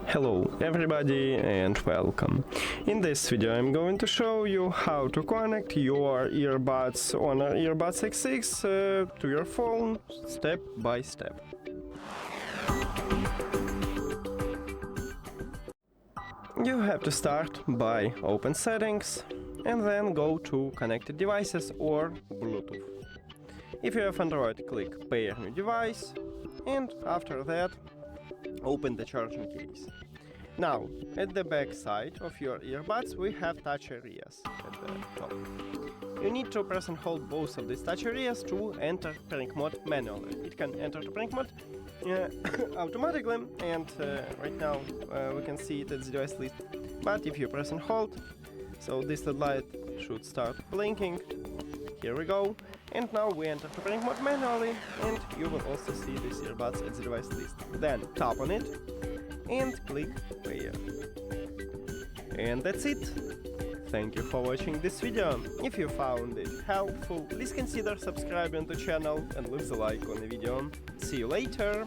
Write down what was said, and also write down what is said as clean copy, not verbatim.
Hello everybody and welcome. In this video I'm going to show you how to connect your earbuds HONOR Earbuds X6 to your phone step by step. You have to start by open settings and then go to connected devices or Bluetooth. If you have Android, click pair new device and after that open the charging case. Now, at the back side of your earbuds we have touch areas at the top. You need to press and hold both of these touch areas to enter pairing mode manually. It can enter to pairing mode automatically, and right now we can see it at the device list. But if you press and hold, so this light should start blinking. Here we go. And now we enter to pairing mode manually, and you will also see these earbuds at the device list. Then tap on it and click pair. And that's it. Thank you for watching this video. If you found it helpful, please consider subscribing to the channel and leave the like on the video. See you later.